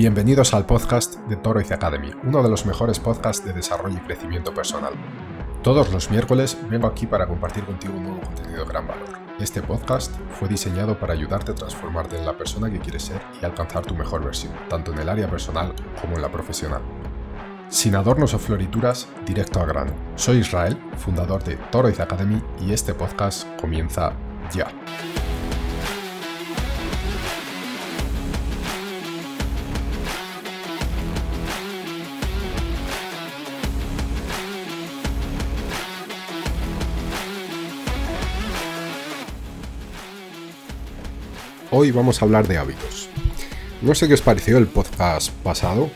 Bienvenidos al podcast de Toroiz Academy, uno de los mejores podcasts de desarrollo y crecimiento personal. Todos los miércoles vengo aquí para compartir contigo un nuevo contenido de gran valor. Este podcast fue diseñado para ayudarte a transformarte en la persona que quieres ser y alcanzar tu mejor versión, tanto en el área personal como en la profesional. Sin adornos o florituras, directo al grano. Soy Israel, fundador de Toroiz Academy, y este podcast comienza ya. Hoy vamos a hablar de hábitos. No sé qué os pareció el podcast pasado,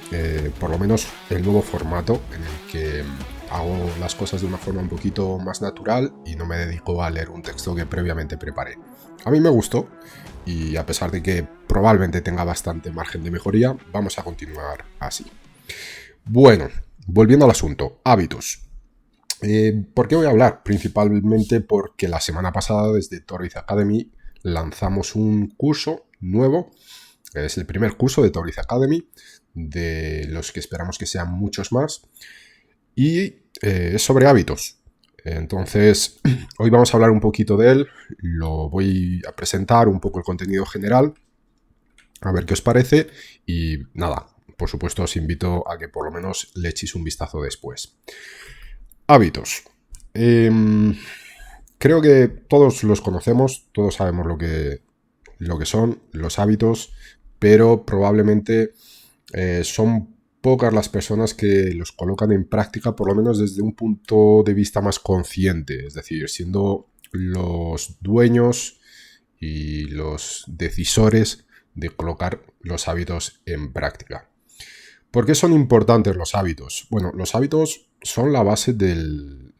por lo menos el nuevo formato en el que hago las cosas de una forma un poquito más natural y no me dedico a leer un texto que previamente preparé. A mí me gustó y a pesar de que probablemente tenga bastante margen de mejoría, vamos a continuar así. Bueno, volviendo al asunto, hábitos. ¿Por qué voy a hablar? Principalmente porque la semana pasada desde Toroiz Academy lanzamos un curso nuevo. Es el primer curso de Toroiz Academy, de los que esperamos que sean muchos más, y es sobre hábitos. Entonces, hoy vamos a hablar un poquito de él, lo voy a presentar un poco el contenido general, a ver qué os parece, y nada, por supuesto os invito a que por lo menos le echéis un vistazo después. Hábitos. Creo que todos los conocemos, todos sabemos lo que son los hábitos, pero probablemente son pocas las personas que los colocan en práctica, por lo menos desde un punto de vista más consciente, es decir, siendo los dueños y los decisores de colocar los hábitos en práctica. ¿Por qué son importantes los hábitos? Bueno, los hábitos son la base del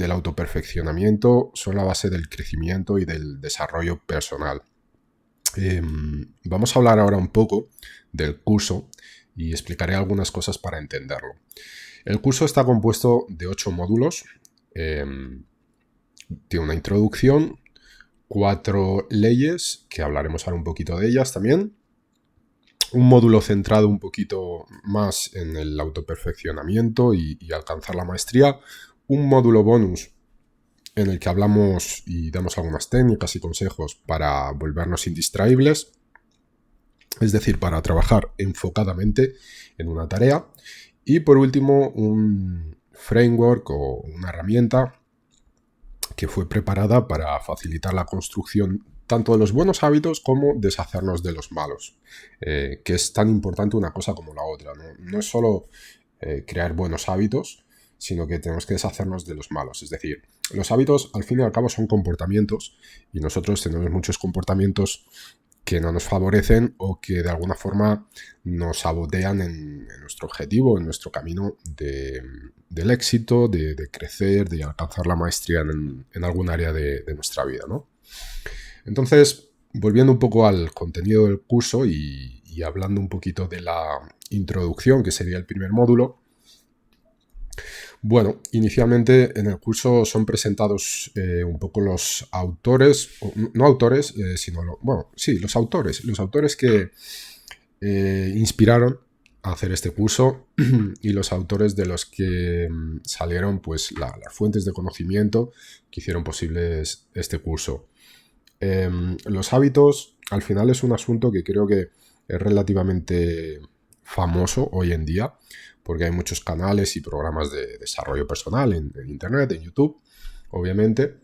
autoperfeccionamiento, son la base del crecimiento y del desarrollo personal. Vamos a hablar ahora un poco del curso y explicaré algunas cosas para entenderlo. El curso está compuesto de 8 módulos. Tiene una introducción, 4 leyes, que hablaremos ahora un poquito de ellas también. Un módulo centrado un poquito más en el autoperfeccionamiento y alcanzar la maestría. Un módulo bonus en el que hablamos y damos algunas técnicas y consejos para volvernos indistraíbles, es decir, para trabajar enfocadamente en una tarea. Y por último, un framework o una herramienta que fue preparada para facilitar la construcción tanto de los buenos hábitos como deshacernos de los malos, que es tan importante una cosa como la otra. No es solo crear buenos hábitos, sino que tenemos que deshacernos de los malos. Es decir, los hábitos al fin y al cabo son comportamientos y nosotros tenemos muchos comportamientos que no nos favorecen o que de alguna nos sabotean en nuestro objetivo, en nuestro camino del éxito, de crecer, de alcanzar la maestría en algún área de nuestra vida, ¿no? Entonces, volviendo un poco al contenido del curso y hablando un poquito de la introducción, que sería el primer módulo. Bueno, inicialmente en el curso son presentados un poco los autores, no autores, sino los autores que inspiraron a hacer este curso y los autores de los que salieron pues las fuentes de conocimiento que hicieron posibles este curso. Los hábitos al final es un asunto que creo que es relativamente famoso hoy en día, porque hay muchos canales y programas de desarrollo personal en internet, en YouTube, obviamente.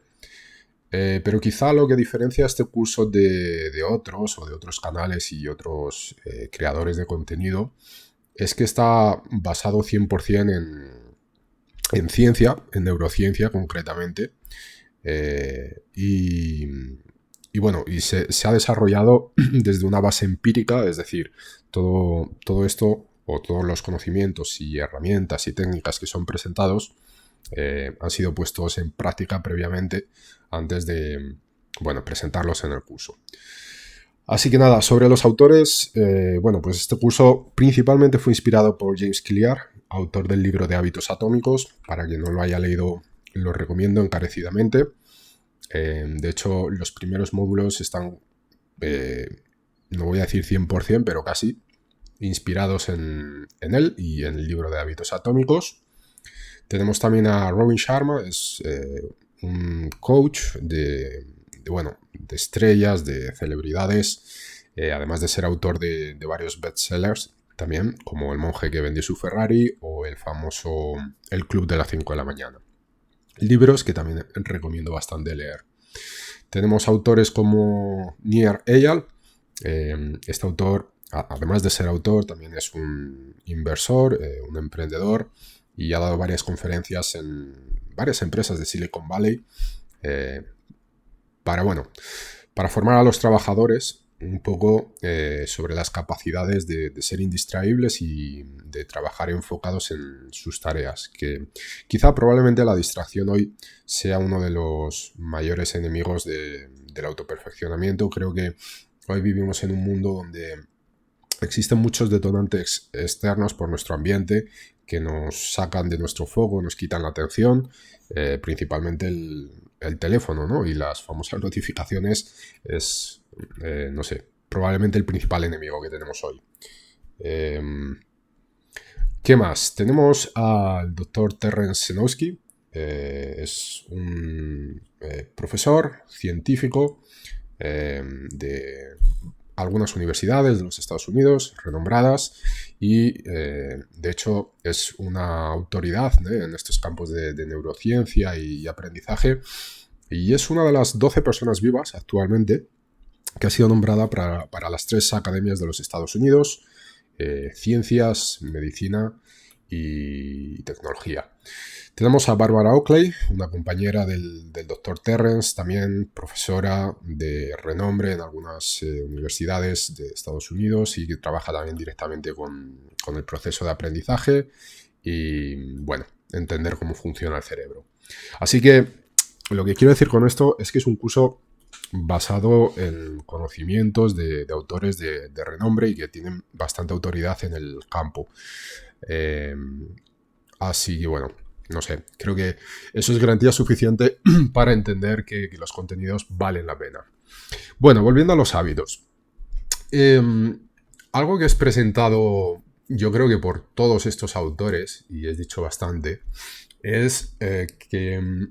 Pero quizá lo que diferencia este curso de otros canales y otros creadores de contenido es que está basado 100% en ciencia, en neurociencia concretamente. Y se ha desarrollado desde una base empírica, es decir, todo esto o todos los conocimientos y herramientas y técnicas que son presentados han sido puestos en práctica previamente antes de presentarlos en el curso. Así que nada, sobre los autores, pues este curso principalmente fue inspirado por James Clear, autor del libro de Hábitos Atómicos. Para quien no lo haya leído, lo recomiendo encarecidamente. De hecho, los primeros módulos están, no voy a decir 100%, pero casi, inspirados en él y en el libro de hábitos atómicos. Tenemos también a Robin Sharma, es un coach bueno, de estrellas, de celebridades, además de ser autor de varios bestsellers también, como El monje que vendió su Ferrari o el famoso El club de las 5 de la mañana. Libros que también recomiendo bastante leer. Tenemos autores como Nir Eyal. Este autor, además de ser autor, también es un inversor, un emprendedor, y ha dado varias conferencias en varias empresas de Silicon Valley para formar a los trabajadores un poco sobre las capacidades de ser indistraíbles y de trabajar enfocados en sus tareas, que quizá probablemente la distracción hoy sea uno de los mayores enemigos del autoperfeccionamiento. Creo que hoy vivimos en un mundo donde existen muchos detonantes externos por nuestro ambiente que nos sacan de nuestro foco, nos quitan la atención, principalmente el teléfono, ¿no? Y las famosas notificaciones es, no sé, probablemente el principal enemigo que tenemos hoy. ¿Qué más? Tenemos al doctor Terence Senowski. Es un profesor científico de algunas universidades de los Estados Unidos, renombradas, y de hecho es una autoridad en estos campos de neurociencia y aprendizaje, y es una de las 12 personas vivas actualmente que ha sido nombrada para las 3 academias de los Estados Unidos, ciencias, medicina y tecnología. Tenemos a Barbara Oakley, una compañera del Dr. Terence, también profesora de renombre en algunas universidades de Estados Unidos y que trabaja también directamente con el proceso de aprendizaje y, bueno, entender cómo funciona el cerebro. Así que lo que quiero decir con esto es que es un curso basado en conocimientos de autores de renombre y que tienen bastante autoridad en el campo. Así que, bueno, no sé, creo que eso es garantía suficiente para entender que los contenidos valen la pena. Bueno, volviendo a los hábitos. Algo que es presentado, yo creo que por todos estos autores, y he dicho bastante, es que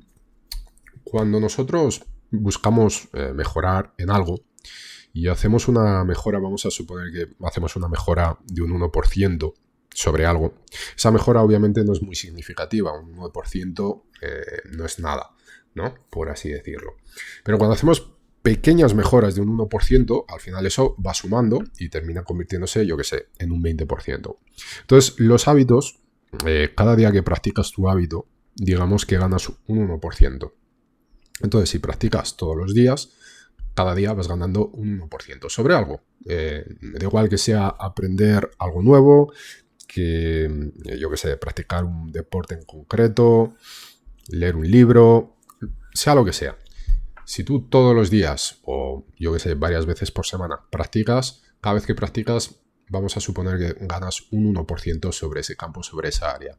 cuando nosotros buscamos mejorar en algo y hacemos una mejora, vamos a suponer que hacemos una mejora de un 1%, sobre algo. Esa mejora obviamente no es muy significativa, un 9% no es nada, ¿no? Por así decirlo. Pero cuando hacemos pequeñas mejoras de un 1%, al final eso va sumando y termina convirtiéndose, yo qué sé, en un 20%. Entonces, los hábitos, cada día que practicas tu hábito, digamos que ganas un 1%. Entonces, si practicas todos los días, cada día vas ganando un 1% sobre algo. Me da igual que sea aprender algo nuevo, que, yo qué sé, practicar un deporte en concreto, leer un libro, sea lo que sea. Si tú todos los días, o yo qué sé, varias veces por semana, practicas, cada vez que practicas, vamos a suponer que ganas un 1% sobre ese campo, sobre esa área.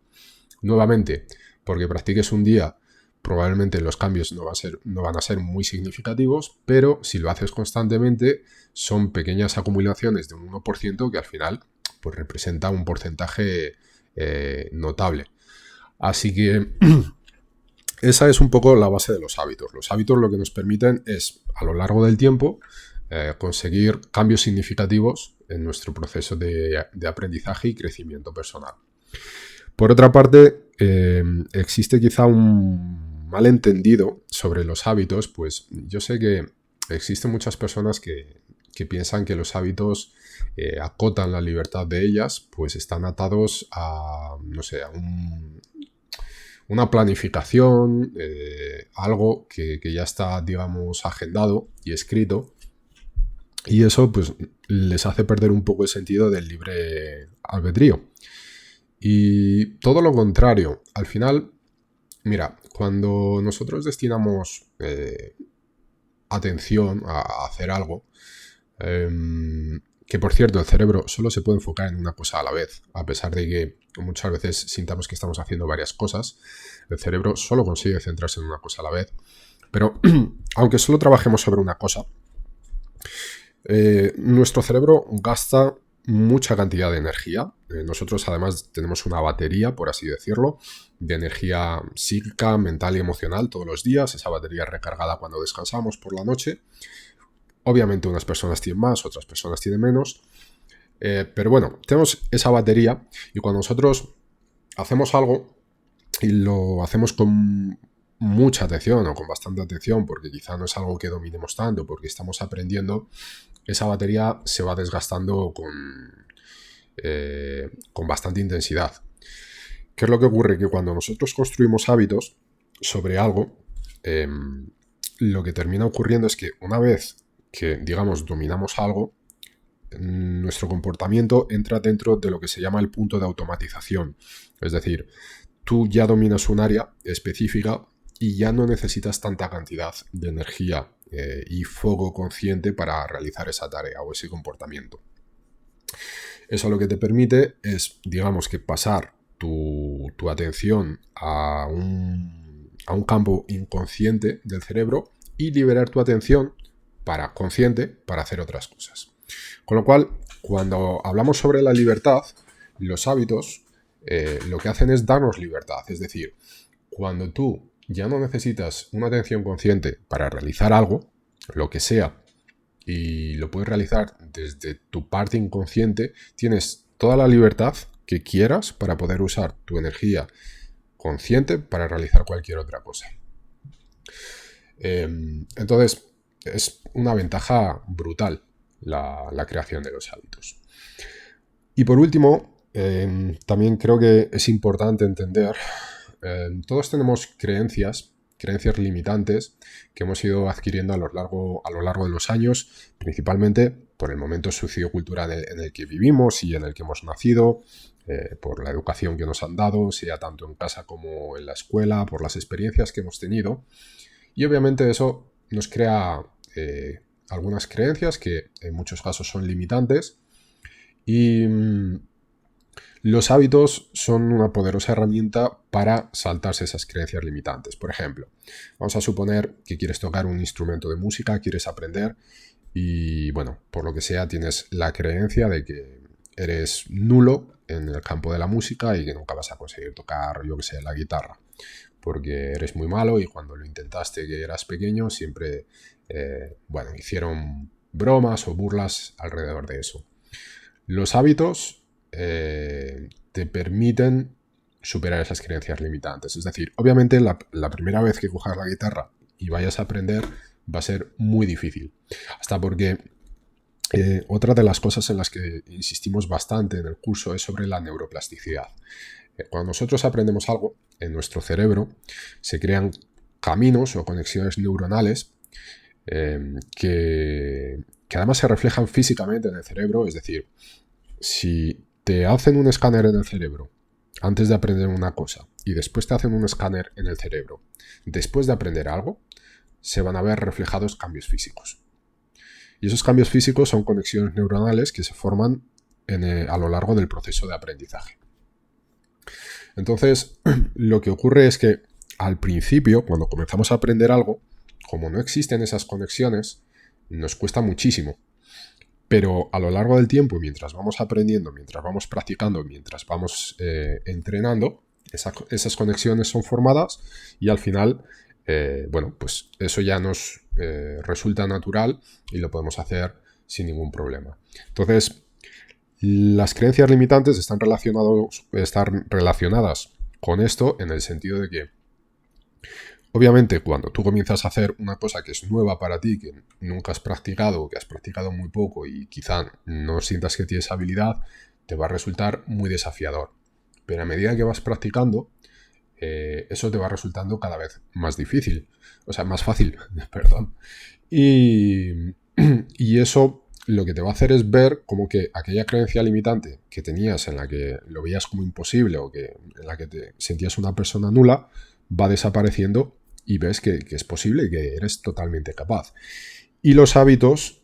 Nuevamente, porque practiques un día, probablemente los cambios no van a ser muy significativos, pero si lo haces constantemente, son pequeñas acumulaciones de un 1% que al final pues representa un porcentaje notable. Así que esa es un poco la base de los hábitos. Los hábitos lo que nos permiten es, a lo largo del tiempo, conseguir cambios significativos en nuestro proceso de aprendizaje y crecimiento personal. Por otra parte, existe quizá un malentendido sobre los hábitos, pues yo sé que existen muchas personas que piensan que los hábitos acotan la libertad de ellas, pues están atados a, no sé, a una planificación, algo que ya está, digamos, agendado y escrito, y eso pues les hace perder un poco el sentido del libre albedrío. Y todo lo contrario, al final, mira, cuando nosotros destinamos atención a hacer algo, que por cierto el cerebro solo se puede enfocar en una cosa a la vez, a pesar de que muchas veces sintamos que estamos haciendo varias cosas, el cerebro solo consigue centrarse en una cosa a la vez, pero aunque solo trabajemos sobre una cosa, nuestro cerebro gasta mucha cantidad de energía. Nosotros además tenemos una batería, por así decirlo, de energía psíquica, mental y emocional todos los días. Esa batería es recargada cuando descansamos por la noche. Obviamente unas personas tienen más, otras personas tienen menos. Pero bueno, tenemos esa batería y cuando nosotros hacemos algo y lo hacemos con mucha atención o con bastante atención, porque quizá no es algo que dominemos tanto, porque estamos aprendiendo, esa batería se va desgastando con bastante intensidad. ¿Qué es lo que ocurre? Que cuando nosotros construimos hábitos sobre algo, lo que termina ocurriendo es que una vez que, digamos, dominamos algo, nuestro comportamiento entra dentro de lo que se llama el punto de automatización. Es decir, tú ya dominas un área específica y ya no necesitas tanta cantidad de energía y fuego consciente para realizar esa tarea o ese comportamiento. Eso lo que te permite es, digamos, que pasar tu atención a un campo inconsciente del cerebro y liberar tu atención consciente para hacer otras cosas. Con lo cual, cuando hablamos sobre la libertad, los hábitos lo que hacen es darnos libertad. Es decir, cuando tú ya no necesitas una atención consciente para realizar algo, lo que sea, y lo puedes realizar desde tu parte inconsciente, tienes toda la libertad que quieras para poder usar tu energía consciente para realizar cualquier otra cosa. Entonces, es una ventaja brutal la creación de los hábitos. Y por último, también creo que es importante entender, todos tenemos creencias limitantes que hemos ido adquiriendo a lo largo de los años, principalmente por el momento sociocultural en el que vivimos y en el que hemos nacido, por la educación que nos han dado, sea tanto en casa como en la escuela, por las experiencias que hemos tenido. Y obviamente eso nos crea algunas creencias que en muchos casos son limitantes y los hábitos son una poderosa herramienta para saltarse esas creencias limitantes. Por ejemplo, vamos a suponer que quieres tocar un instrumento de música, quieres aprender y, bueno, por lo que sea, tienes la creencia de que eres nulo en el campo de la música y que nunca vas a conseguir tocar, yo que sé, la guitarra, porque eres muy malo y cuando lo intentaste que eras pequeño siempre, hicieron bromas o burlas alrededor de eso. Los hábitos te permiten superar esas creencias limitantes. Es decir, obviamente la primera vez que cojas la guitarra y vayas a aprender va a ser muy difícil. Hasta porque otra de las cosas en las que insistimos bastante en el curso es sobre la neuroplasticidad. Cuando nosotros aprendemos algo, en nuestro cerebro se crean caminos o conexiones neuronales que además se reflejan físicamente en el cerebro. Es decir, si te hacen un escáner en el cerebro antes de aprender una cosa y después te hacen un escáner en el cerebro después de aprender algo, se van a ver reflejados cambios físicos. Y esos cambios físicos son conexiones neuronales que se forman a lo largo del proceso de aprendizaje. Entonces, lo que ocurre es que al principio, cuando comenzamos a aprender algo, como no existen esas conexiones, nos cuesta muchísimo. Pero a lo largo del tiempo, mientras vamos aprendiendo, mientras vamos practicando, mientras vamos entrenando, esas conexiones son formadas y al final, pues eso ya nos resulta natural y lo podemos hacer sin ningún problema. Entonces, las creencias limitantes están relacionadas con esto en el sentido de que, obviamente, cuando tú comienzas a hacer una cosa que es nueva para ti, que nunca has practicado, que has practicado muy poco y quizá no sientas que tienes habilidad, te va a resultar muy desafiador. Pero a medida que vas practicando, eso te va resultando cada vez más difícil. O sea, más fácil, perdón. Y eso lo que te va a hacer es ver como que aquella creencia limitante que tenías en la que lo veías como imposible o en la que te sentías una persona nula, va desapareciendo y ves que es posible y que eres totalmente capaz. Y los hábitos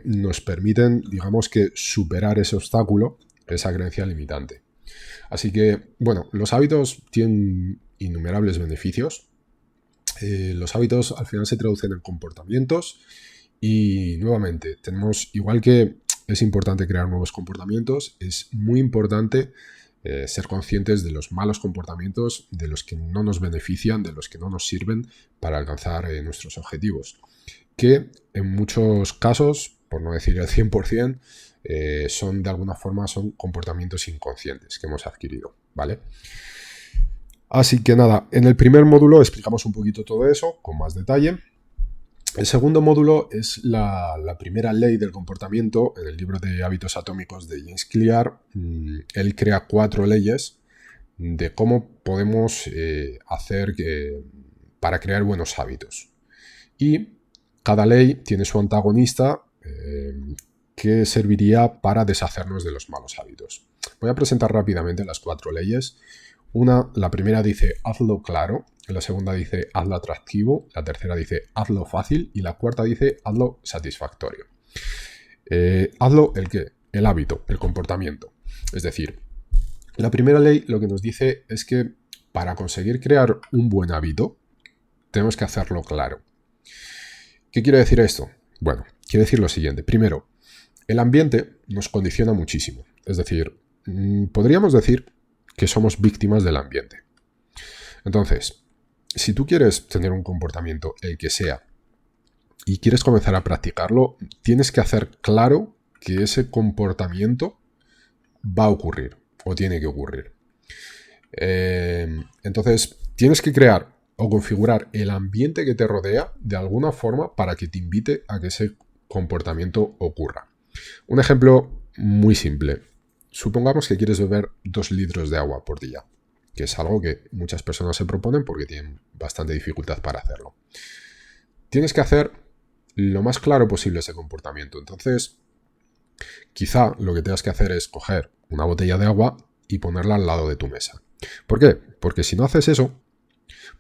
nos permiten, digamos que, superar ese obstáculo, esa creencia limitante. Así que, bueno, los hábitos tienen innumerables beneficios. Los hábitos al final se traducen en comportamientos y, nuevamente, tenemos, igual que es importante crear nuevos comportamientos, es muy importante ser conscientes de los malos comportamientos, de los que no nos benefician, de los que no nos sirven para alcanzar nuestros objetivos, que en muchos casos, por no decir el 100%, son de alguna forma son comportamientos inconscientes que hemos adquirido, ¿vale? Así que nada, en el primer módulo explicamos un poquito todo eso con más detalle. El segundo módulo es la primera ley del comportamiento. En el libro de Hábitos Atómicos de James Clear, él crea 4 leyes de cómo podemos hacer para crear buenos hábitos. Y cada ley tiene su antagonista que serviría para deshacernos de los malos hábitos. Voy a presentar rápidamente las 4 leyes. La primera dice hazlo claro, la segunda dice hazlo atractivo, la tercera dice hazlo fácil y la cuarta dice hazlo satisfactorio. Hazlo el qué, el hábito, el comportamiento. Es decir, la primera ley lo que nos dice es que para conseguir crear un buen hábito tenemos que hacerlo claro. ¿Qué quiere decir esto? Bueno, quiere decir lo siguiente. Primero, el ambiente nos condiciona muchísimo. Es decir, podríamos decir que somos víctimas del ambiente. Entonces, si tú quieres tener un comportamiento, el que sea, y quieres comenzar a practicarlo, tienes que hacer claro que ese comportamiento va a ocurrir o tiene que ocurrir. Entonces, tienes que crear o configurar el ambiente que te rodea de alguna forma para que te invite a que ese comportamiento ocurra. Un ejemplo muy simple. Supongamos que quieres beber 2 litros de agua por día, que es algo que muchas personas se proponen porque tienen bastante dificultad para hacerlo. Tienes que hacer lo más claro posible ese comportamiento. Entonces, quizá lo que tengas que hacer es coger una botella de agua y ponerla al lado de tu mesa. ¿Por qué? Porque si no haces eso,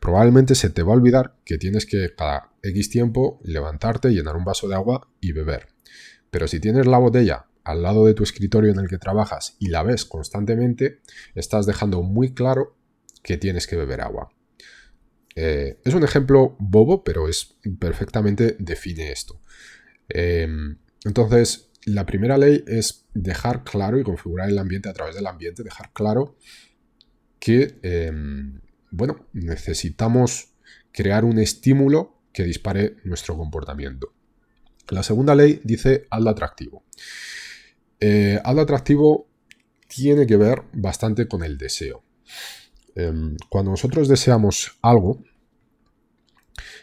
probablemente se te va a olvidar que tienes que cada X tiempo levantarte, llenar un vaso de agua y beber. Pero si tienes la botella al lado de tu escritorio en el que trabajas y la ves constantemente, estás dejando muy claro que tienes que beber agua. Es un ejemplo bobo, pero perfectamente define esto. Entonces, la primera ley es dejar claro y configurar el ambiente a través del ambiente, dejar claro que, necesitamos crear un estímulo que dispare nuestro comportamiento. La segunda ley dice hazlo atractivo. Hazlo atractivo tiene que ver bastante con el deseo. Cuando nosotros deseamos algo,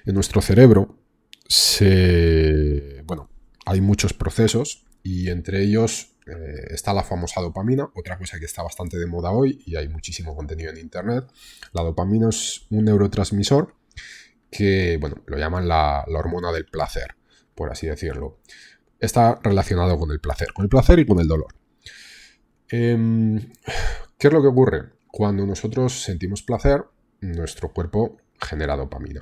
en nuestro cerebro hay muchos procesos y entre ellos está la famosa dopamina, otra cosa que está bastante de moda hoy y hay muchísimo contenido en internet. La dopamina es un neurotransmisor que, lo llaman la hormona del placer, por así decirlo. Está relacionado con el placer y con el dolor. ¿Qué es lo que ocurre? Cuando nosotros sentimos placer, nuestro cuerpo genera dopamina.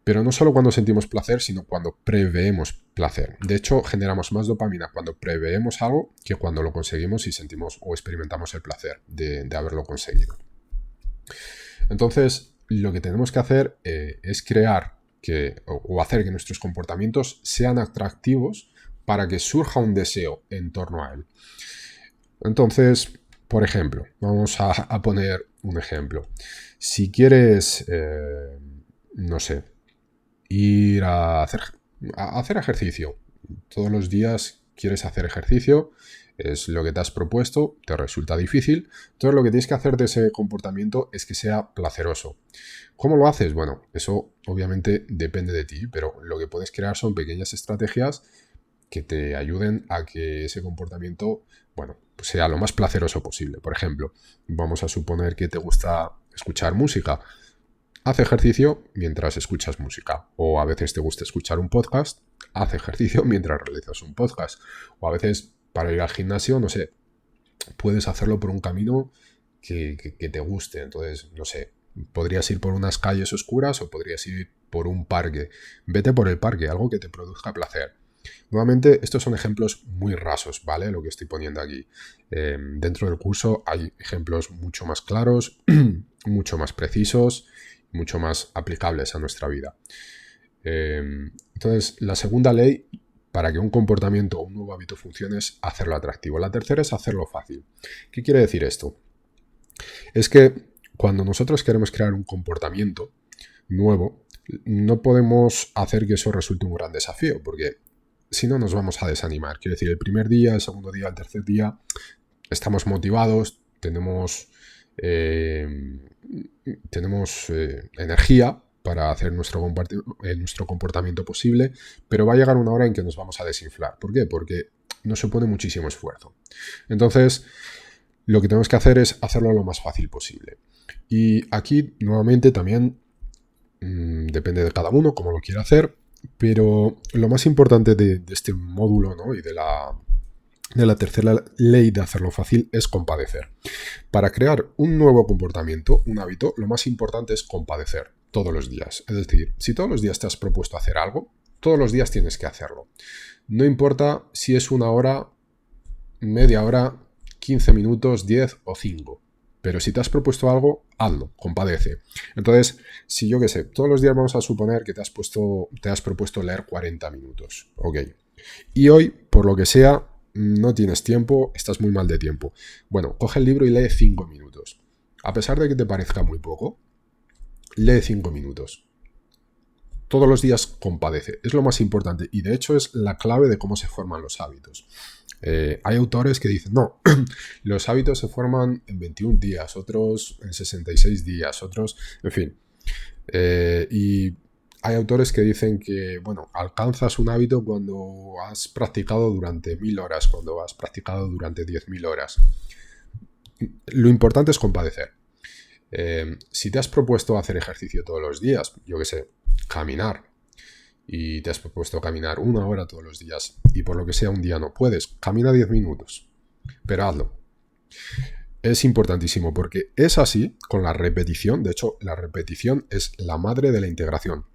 Pero no solo cuando sentimos placer, sino cuando preveemos placer. De hecho, generamos más dopamina cuando preveemos algo que cuando lo conseguimos y sentimos o experimentamos el placer de haberlo conseguido. Entonces, lo que tenemos que hacer es crear o hacer que nuestros comportamientos sean atractivos para que surja un deseo en torno a él. Entonces, por ejemplo, vamos a poner un ejemplo. Si quieres, ir a hacer ejercicio. Todos los días quieres hacer ejercicio, es lo que te has propuesto, te resulta difícil. Entonces lo que tienes que hacer de ese comportamiento es que sea placeroso. ¿Cómo lo haces? Bueno, eso obviamente depende de ti, pero lo que puedes crear son pequeñas estrategias que te ayuden a que ese comportamiento, sea lo más placeroso posible. Por ejemplo, vamos a suponer que te gusta escuchar música. Haz ejercicio mientras escuchas música. O a veces te gusta escuchar un podcast, haz ejercicio mientras realizas un podcast. O a veces para ir al gimnasio, puedes hacerlo por un camino que te guste. Entonces, podrías ir por unas calles oscuras o podrías ir por un parque. Vete por el parque, algo que te produzca placer. Nuevamente, estos son ejemplos muy rasos, ¿vale? Lo que estoy poniendo aquí. Dentro del curso hay ejemplos mucho más claros, mucho más precisos, mucho más aplicables a nuestra vida. Entonces, la segunda ley para que un comportamiento o un nuevo hábito funcione es hacerlo atractivo. La tercera es hacerlo fácil. ¿Qué quiere decir esto? Es que cuando nosotros queremos crear un comportamiento nuevo, no podemos hacer que eso resulte un gran desafío, porque si no nos vamos a desanimar. Quiero decir, el primer día, el segundo día, el tercer día, estamos motivados, tenemos energía para hacer nuestro comportamiento posible, pero va a llegar una hora en que nos vamos a desinflar. ¿Por qué? Porque nos supone muchísimo esfuerzo. Entonces, lo que tenemos que hacer es hacerlo lo más fácil posible. Y aquí, nuevamente, también depende de cada uno cómo lo quiera hacer, pero lo más importante de este módulo, ¿no? Y de la tercera ley de hacerlo fácil es compadecer. Para crear un nuevo comportamiento, un hábito, lo más importante es compadecer todos los días. Es decir, si todos los días te has propuesto hacer algo, todos los días tienes que hacerlo. No importa si es una hora, media hora, 15 minutos, 10 o 5. Pero si te has propuesto algo, hazlo, compadece. Entonces, si yo qué sé, todos los días vamos a suponer que te has propuesto leer 40 minutos. Ok. Y hoy, por lo que sea, no tienes tiempo, estás muy mal de tiempo. Bueno, coge el libro y lee 5 minutos. A pesar de que te parezca muy poco, lee 5 minutos. Todos los días compadece. Es lo más importante y de hecho es la clave de cómo se forman los hábitos. Hay autores que dicen, no, los hábitos se forman en 21 días, otros en 66 días, otros, en fin. Y hay autores que dicen que, bueno, alcanzas un hábito cuando has practicado durante 1000 horas, cuando has practicado durante 10.000 horas. Lo importante es compadecer. Si te has propuesto hacer ejercicio todos los días, yo qué sé, caminar, y te has propuesto caminar 1 hora todos los días, y por lo que sea un día no puedes, camina 10 minutos, pero hazlo. Es importantísimo porque es así con la repetición. De hecho, la repetición es la madre de la integración.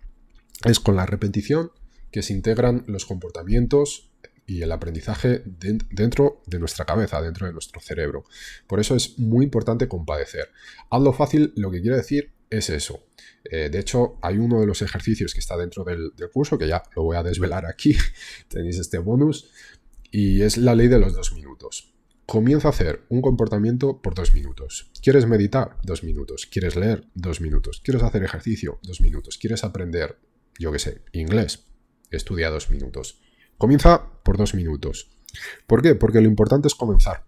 Es con la repetición que se integran los comportamientos y el aprendizaje dentro de nuestra cabeza, dentro de nuestro cerebro. Por eso es muy importante compadecer. Hazlo fácil, lo que quiere decir es eso. De hecho, hay uno de los ejercicios que está dentro del curso, que ya lo voy a desvelar aquí, tenéis este bonus, y es la ley de los 2 minutos. Comienza a hacer un comportamiento por 2 minutos. ¿Quieres meditar? 2 minutos. ¿Quieres leer? 2 minutos. ¿Quieres hacer ejercicio? 2 minutos. ¿Quieres aprender, yo qué sé, inglés? Estudia 2 minutos. Comienza por 2 minutos. ¿Por qué? Porque lo importante es comenzar.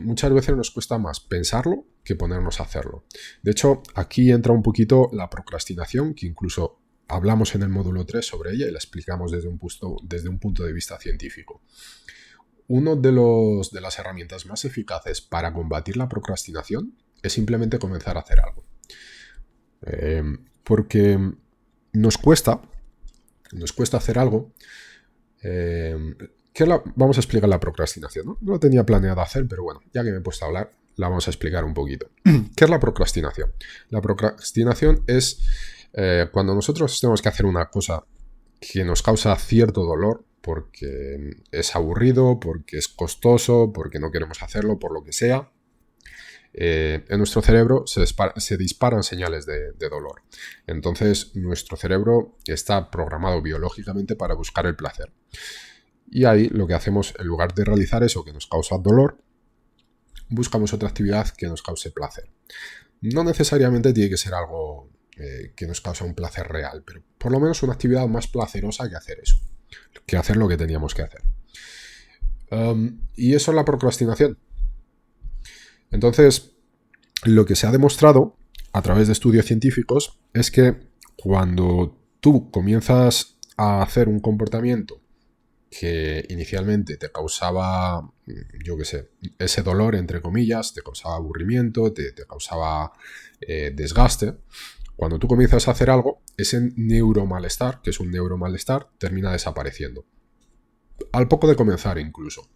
Muchas veces nos cuesta más pensarlo que ponernos a hacerlo. De hecho, aquí entra un poquito la procrastinación, que incluso hablamos en el módulo 3 sobre ella y la explicamos desde un punto de vista científico. Una de las herramientas más eficaces para combatir la procrastinación es simplemente comenzar a hacer algo. Porque nos cuesta hacer algo. Vamos a explicar la procrastinación, ¿no? No lo tenía planeado hacer, pero bueno, ya que me he puesto a hablar, la vamos a explicar un poquito. ¿Qué es la procrastinación? La procrastinación es cuando nosotros tenemos que hacer una cosa que nos causa cierto dolor, porque es aburrido, porque es costoso, porque no queremos hacerlo, por lo que sea. En nuestro cerebro se disparan señales de dolor. Entonces, nuestro cerebro está programado biológicamente para buscar el placer. Y ahí lo que hacemos, en lugar de realizar eso que nos causa dolor, buscamos otra actividad que nos cause placer. No necesariamente tiene que ser algo que nos causa un placer real, pero por lo menos una actividad más placerosa que hacer eso, que hacer lo que teníamos que hacer. Y eso es la procrastinación. Entonces, lo que se ha demostrado a través de estudios científicos es que cuando tú comienzas a hacer un comportamiento que inicialmente te causaba, yo qué sé, ese dolor, entre comillas, te causaba aburrimiento, te causaba desgaste. Cuando tú comienzas a hacer algo, ese neuromalestar, que es un neuromalestar, termina desapareciendo. Al poco de comenzar incluso.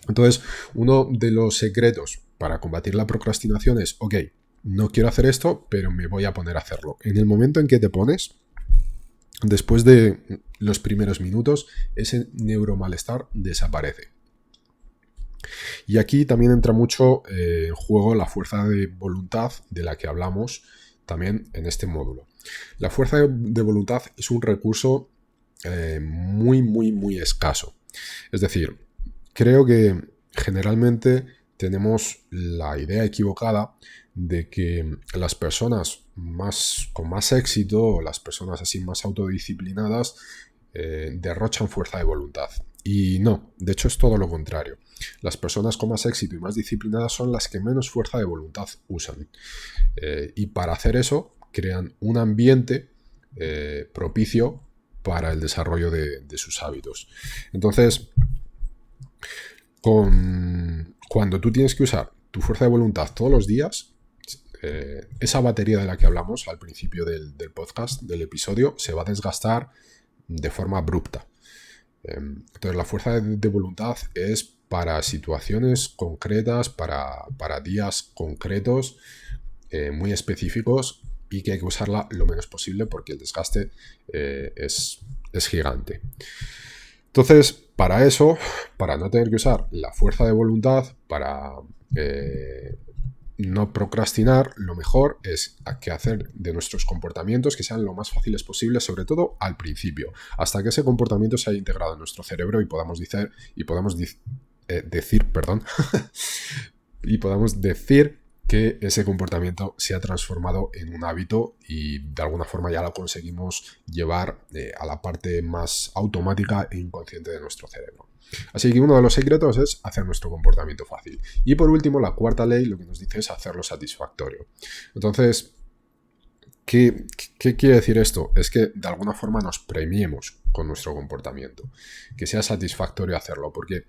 Entonces, uno de los secretos para combatir la procrastinación es, ok, no quiero hacer esto, pero me voy a poner a hacerlo. En el momento en que te pones, después de los primeros minutos, ese neuromalestar desaparece. Y aquí también entra mucho en juego la fuerza de voluntad de la que hablamos también en este módulo. La fuerza de voluntad es un recurso muy, muy, muy escaso. Es decir, creo que generalmente tenemos la idea equivocada de que las personas con más éxito, las personas así más autodisciplinadas, derrochan fuerza de voluntad. Y no, de hecho es todo lo contrario. Las personas con más éxito y más disciplinadas son las que menos fuerza de voluntad usan. Y para hacer eso, crean un ambiente propicio para el desarrollo de sus hábitos. Entonces, cuando tú tienes que usar tu fuerza de voluntad todos los días, esa batería de la que hablamos al principio del podcast, del episodio, se va a desgastar de forma abrupta. Entonces la fuerza de voluntad es para situaciones concretas, para días concretos, muy específicos, y que hay que usarla lo menos posible porque el desgaste es gigante. Entonces, para eso, para no tener que usar la fuerza de voluntad, para no procrastinar, lo mejor es que hacer de nuestros comportamientos que sean lo más fáciles posible, sobre todo al principio, hasta que ese comportamiento se haya integrado en nuestro cerebro y podamos decir, perdón, y podamos decir que ese comportamiento se ha transformado en un hábito y de alguna forma ya lo conseguimos llevar a la parte más automática e inconsciente de nuestro cerebro. Así que uno de los secretos es hacer nuestro comportamiento fácil. Y por último, la cuarta ley lo que nos dice es hacerlo satisfactorio. Entonces, ¿qué quiere decir esto? Es que de alguna forma nos premiemos con nuestro comportamiento, que sea satisfactorio hacerlo, porque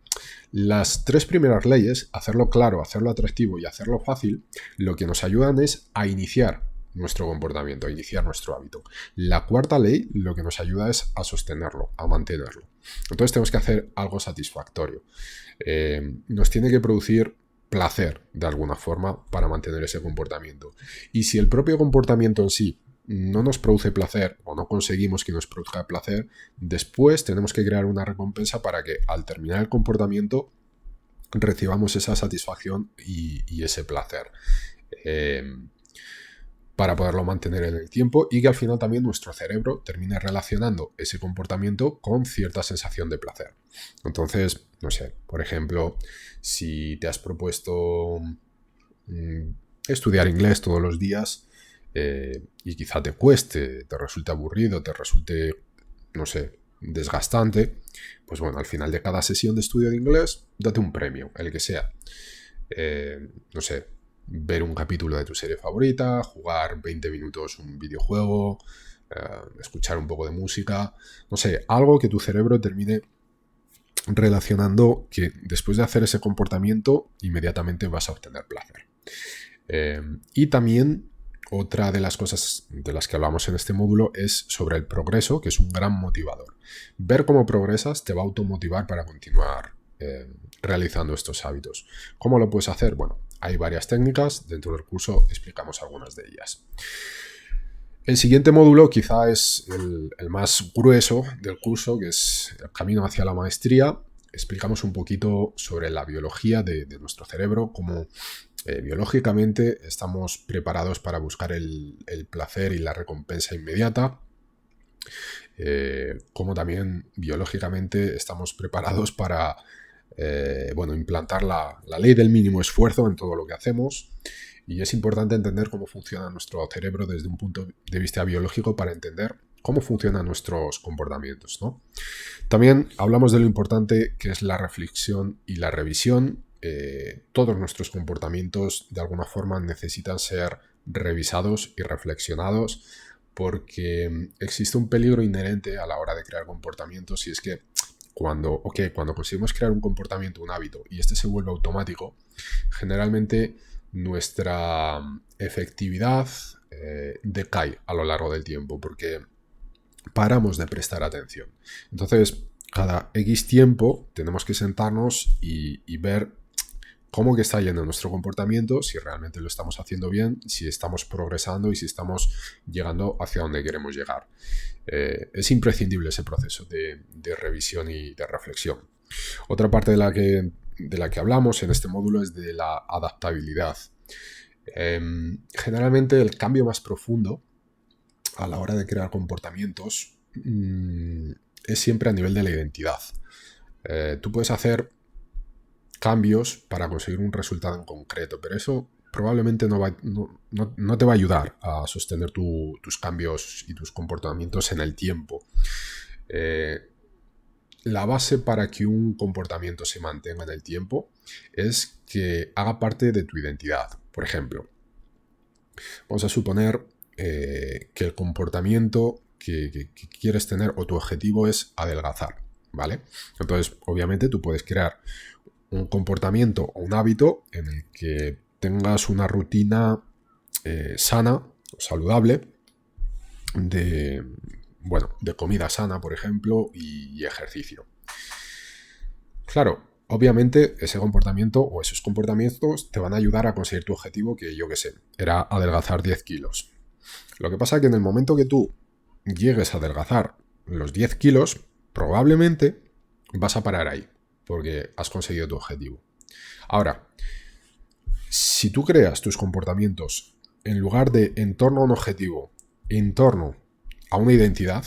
las tres primeras leyes, hacerlo claro, hacerlo atractivo y hacerlo fácil, lo que nos ayudan es a iniciar nuestro comportamiento, a iniciar nuestro hábito. La cuarta ley lo que nos ayuda es a sostenerlo, a mantenerlo. Entonces tenemos que hacer algo satisfactorio. Nos tiene que producir placer de alguna forma para mantener ese comportamiento. Y si el propio comportamiento en sí no nos produce placer o no conseguimos que nos produzca placer, después tenemos que crear una recompensa para que al terminar el comportamiento recibamos esa satisfacción y ese placer. Para poderlo mantener en el tiempo y que al final también nuestro cerebro termine relacionando ese comportamiento con cierta sensación de placer. Entonces, no sé, por ejemplo, si te has propuesto estudiar inglés todos los días y quizá te cueste, te resulte aburrido, te resulte, no sé, desgastante, pues bueno, al final de cada sesión de estudio de inglés, date un premio, el que sea. No sé, ver un capítulo de tu serie favorita, jugar 20 minutos un videojuego, escuchar un poco de música, no sé, algo que tu cerebro termine relacionando que después de hacer ese comportamiento inmediatamente vas a obtener placer. Y también otra de las cosas de las que hablamos en este módulo es sobre el progreso, que es un gran motivador. Ver cómo progresas te va a automotivar para continuar realizando estos hábitos. ¿Cómo lo puedes hacer? Bueno, hay varias técnicas, dentro del curso explicamos algunas de ellas. El siguiente módulo quizá es el más grueso del curso, que es el camino hacia la maestría. Explicamos un poquito sobre la biología de nuestro cerebro, cómo biológicamente estamos preparados para buscar el placer y la recompensa inmediata, como también biológicamente estamos preparados para implantar la ley del mínimo esfuerzo en todo lo que hacemos. Y es importante entender cómo funciona nuestro cerebro desde un punto de vista biológico para entender cómo funcionan nuestros comportamientos, ¿no? También hablamos de lo importante que es la reflexión y la revisión. Todos nuestros comportamientos de alguna forma necesitan ser revisados y reflexionados porque existe un peligro inherente a la hora de crear comportamientos y es que cuando conseguimos crear un comportamiento, un hábito y este se vuelve automático, generalmente nuestra efectividad decae a lo largo del tiempo porque paramos de prestar atención. Entonces, cada X tiempo tenemos que sentarnos y ver cómo que está yendo nuestro comportamiento, si realmente lo estamos haciendo bien, si estamos progresando y si estamos llegando hacia donde queremos llegar. Es imprescindible ese proceso de revisión y de reflexión. Otra parte de la que hablamos en este módulo es de la adaptabilidad. Generalmente el cambio más profundo a la hora de crear comportamientos es siempre a nivel de la identidad. Tú puedes hacer cambios para conseguir un resultado en concreto, pero eso probablemente no te va a ayudar a sostener tus cambios y tus comportamientos en el tiempo. La base para que un comportamiento se mantenga en el tiempo es que haga parte de tu identidad. Por ejemplo, vamos a suponer que el comportamiento que quieres tener o tu objetivo es adelgazar, ¿vale? Entonces, obviamente, tú puedes crear un comportamiento o un hábito en el que tengas una rutina sana o saludable de comida sana, por ejemplo, y ejercicio. Claro, obviamente ese comportamiento o esos comportamientos te van a ayudar a conseguir tu objetivo, que yo qué sé, era adelgazar 10 kilos. Lo que pasa es que en el momento que tú llegues a adelgazar los 10 kilos, probablemente vas a parar ahí, porque has conseguido tu objetivo. Ahora, si tú creas tus comportamientos en lugar de en torno a un objetivo, en torno a una identidad,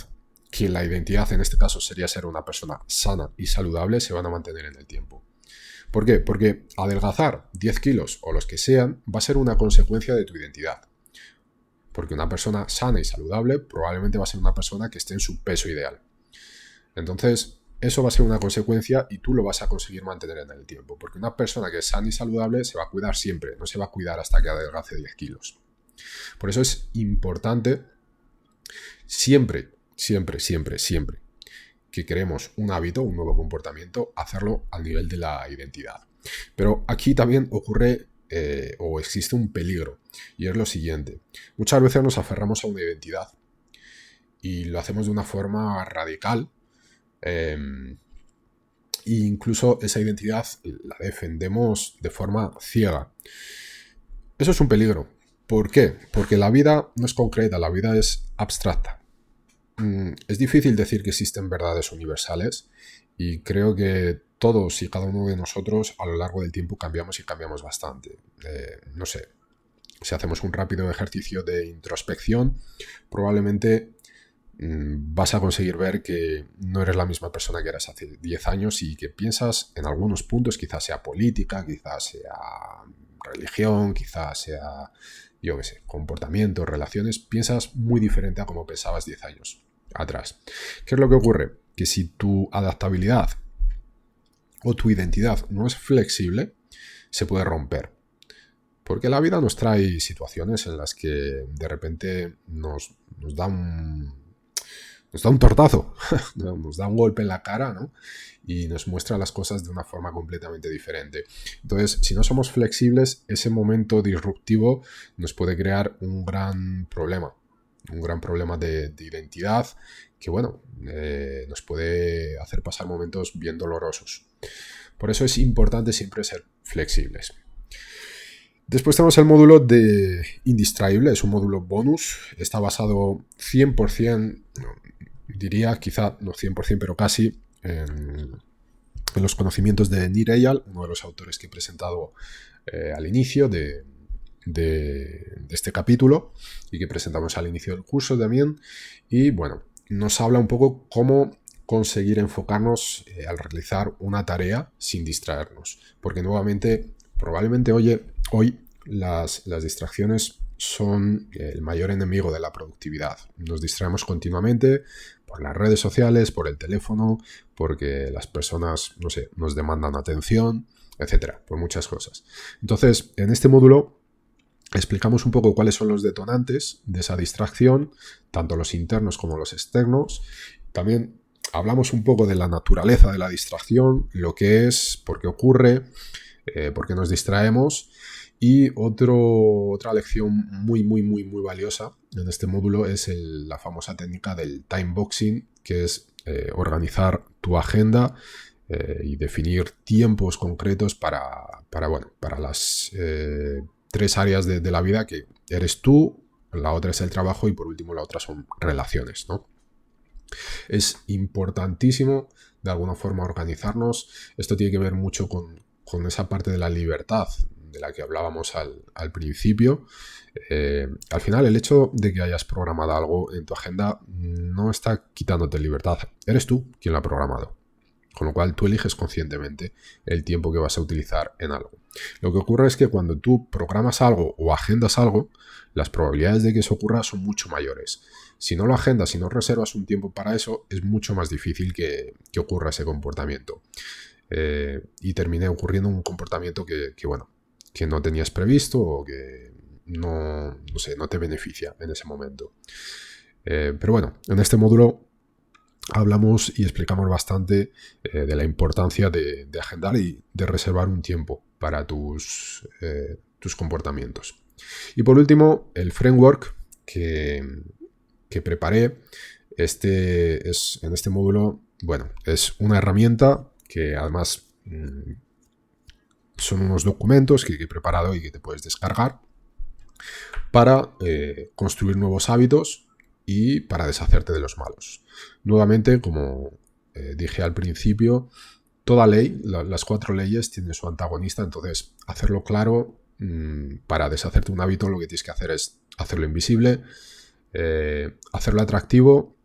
que la identidad en este caso sería ser una persona sana y saludable, se van a mantener en el tiempo. ¿Por qué? Porque adelgazar 10 kilos o los que sean va a ser una consecuencia de tu identidad. Porque una persona sana y saludable probablemente va a ser una persona que esté en su peso ideal. Entonces, eso va a ser una consecuencia y tú lo vas a conseguir mantener en el tiempo. Porque una persona que es sana y saludable se va a cuidar siempre, no se va a cuidar hasta que adelgace 10 kilos. Por eso es importante siempre que creemos un hábito, un nuevo comportamiento, hacerlo al nivel de la identidad. Pero aquí también ocurre o existe un peligro, y es lo siguiente. Muchas veces nos aferramos a una identidad y lo hacemos de una forma radical e incluso esa identidad la defendemos de forma ciega. Eso es un peligro. ¿Por qué? Porque la vida no es concreta, la vida es abstracta. Es difícil decir que existen verdades universales y creo que todos y cada uno de nosotros a lo largo del tiempo cambiamos y cambiamos bastante. No sé, si hacemos un rápido ejercicio de introspección, probablemente vas a conseguir ver que no eres la misma persona que eras hace 10 años y que piensas en algunos puntos, quizás sea política, quizás sea religión, quizás sea, yo qué sé, comportamiento, relaciones, piensas muy diferente a como pensabas 10 años atrás. ¿Qué es lo que ocurre? Que si tu adaptabilidad o tu identidad no es flexible, se puede romper. Porque la vida nos trae situaciones en las que de repente nos da un tortazo, nos da un golpe en la cara, ¿no? Y nos muestra las cosas de una forma completamente diferente. Entonces, si no somos flexibles, ese momento disruptivo nos puede crear un gran problema de identidad que, bueno, nos puede hacer pasar momentos bien dolorosos. Por eso es importante siempre ser flexibles. Después tenemos el módulo de indistraíble, es un módulo bonus, está basado 100%, diría quizá no 100%, pero casi en los conocimientos de Nir Eyal, uno de los autores que he presentado al inicio de este capítulo y que presentamos al inicio del curso también. Y bueno, nos habla un poco cómo conseguir enfocarnos al realizar una tarea sin distraernos, porque nuevamente, probablemente hoy las distracciones son el mayor enemigo de la productividad. Nos distraemos continuamente por las redes sociales, por el teléfono, porque las personas, no sé, nos demandan atención, etcétera, por muchas cosas. Entonces, en este módulo explicamos un poco cuáles son los detonantes de esa distracción, tanto los internos como los externos. También hablamos un poco de la naturaleza de la distracción, lo que es, por qué ocurre, por qué nos distraemos. Y otra lección muy valiosa en este módulo es la famosa técnica del time boxing, que es organizar tu agenda y definir tiempos concretos para las 3 áreas de la vida, que eres tú, la otra es el trabajo y por último la otra son relaciones, ¿no? Es importantísimo de alguna forma organizarnos. Esto tiene que ver mucho con esa parte de la libertad. de la que hablábamos al principio. Al final, el hecho de que hayas programado algo en tu agenda no está quitándote libertad. Eres tú quien lo ha programado. Con lo cual, tú eliges conscientemente el tiempo que vas a utilizar en algo. Lo que ocurre es que cuando tú programas algo o agendas algo, las probabilidades de que eso ocurra son mucho mayores. Si no lo agendas, si no reservas un tiempo para eso, es mucho más difícil que ocurra ese comportamiento. Y termine ocurriendo un comportamiento que no tenías previsto o que no te beneficia en ese momento. Pero bueno, en este módulo hablamos y explicamos bastante de la importancia de agendar y de reservar un tiempo para tus comportamientos. Y por último, el framework que preparé en este módulo, es una herramienta que además son unos documentos que he preparado y que te puedes descargar para construir nuevos hábitos y para deshacerte de los malos. Nuevamente, como dije al principio, toda ley, las 4 leyes, tienen su antagonista, entonces hacerlo claro. Para deshacerte de un hábito lo que tienes que hacer es hacerlo invisible, hacerlo atractivo.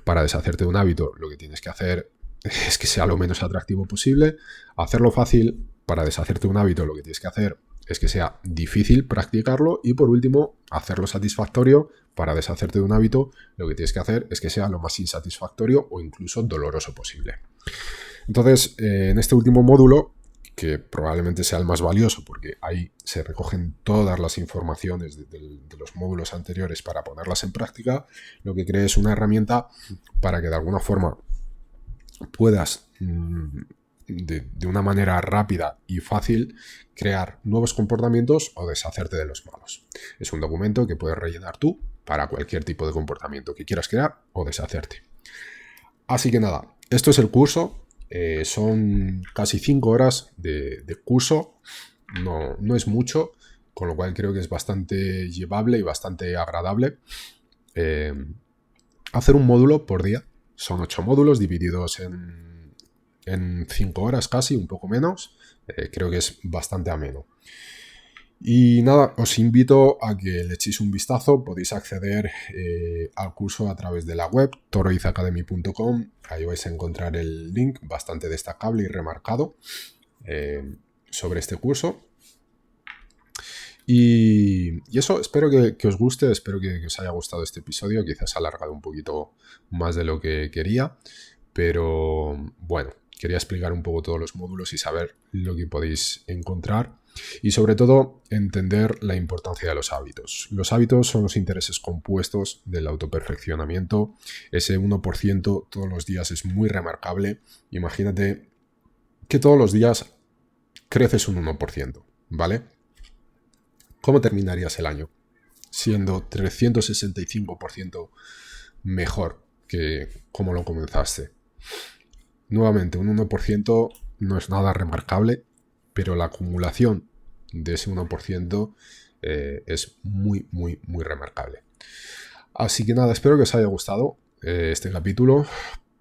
Para deshacerte de un hábito lo que tienes que hacer es que sea lo menos atractivo posible. Hacerlo fácil. Para deshacerte de un hábito lo que tienes que hacer es que sea difícil practicarlo. Y por último, hacerlo satisfactorio. Para deshacerte de un hábito lo que tienes que hacer es que sea lo más insatisfactorio o incluso doloroso posible. Entonces, en este último módulo, que probablemente sea el más valioso porque ahí se recogen todas las informaciones de los módulos anteriores para ponerlas en práctica, lo que creé es una herramienta para que de alguna forma puedas de una manera rápida y fácil crear nuevos comportamientos o deshacerte de los malos. Es un documento que puedes rellenar tú para cualquier tipo de comportamiento que quieras crear o deshacerte. Así que nada, esto es el curso. Son casi 5 horas de curso, no es mucho, con lo cual creo que es bastante llevable y bastante agradable. Hacer un módulo por día, son 8 módulos divididos en 5 horas casi, un poco menos, creo que es bastante ameno. Y nada, os invito a que le echéis un vistazo. Podéis acceder al curso a través de la web toroizacademy.com. Ahí vais a encontrar el link bastante destacable y remarcado sobre este curso. Y eso, espero que os guste, espero que os haya gustado este episodio. Quizás ha alargado un poquito más de lo que quería, pero bueno, quería explicar un poco todos los módulos y saber lo que podéis encontrar. Y sobre todo, entender la importancia de los hábitos. Los hábitos son los intereses compuestos del autoperfeccionamiento. Ese 1% todos los días es muy remarcable. Imagínate que todos los días creces un 1%, ¿vale? ¿Cómo terminarías el año? Siendo 365% mejor que como lo comenzaste. Nuevamente, un 1% no es nada remarcable, pero la acumulación de ese 1% es muy, muy, muy remarcable. Así que nada, espero que os haya gustado este capítulo.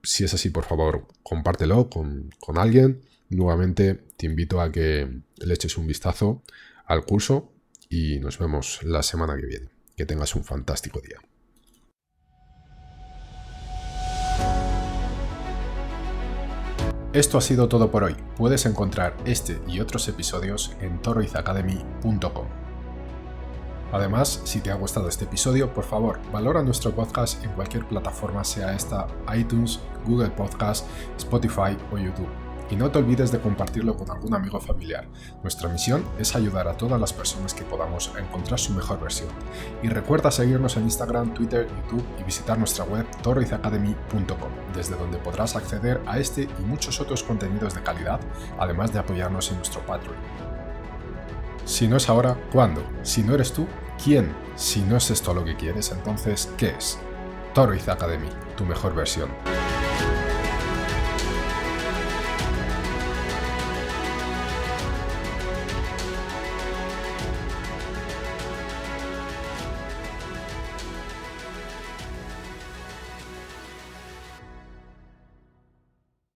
Si es así, por favor, compártelo con alguien. Nuevamente, te invito a que le eches un vistazo al curso y nos vemos la semana que viene. Que tengas un fantástico día. Esto ha sido todo por hoy. Puedes encontrar este y otros episodios en toroizacademy.com. Además, si te ha gustado este episodio, por favor, valora nuestro podcast en cualquier plataforma, sea esta iTunes, Google Podcast, Spotify o YouTube. Y no te olvides de compartirlo con algún amigo familiar. Nuestra misión es ayudar a todas las personas que podamos a encontrar su mejor versión. Y recuerda seguirnos en Instagram, Twitter, YouTube y visitar nuestra web toroizacademy.com, desde donde podrás acceder a este y muchos otros contenidos de calidad, además de apoyarnos en nuestro Patreon. Si no es ahora, ¿cuándo? Si no eres tú, ¿quién? Si no es esto lo que quieres, entonces, ¿qué es? Toroiz Academy, tu mejor versión.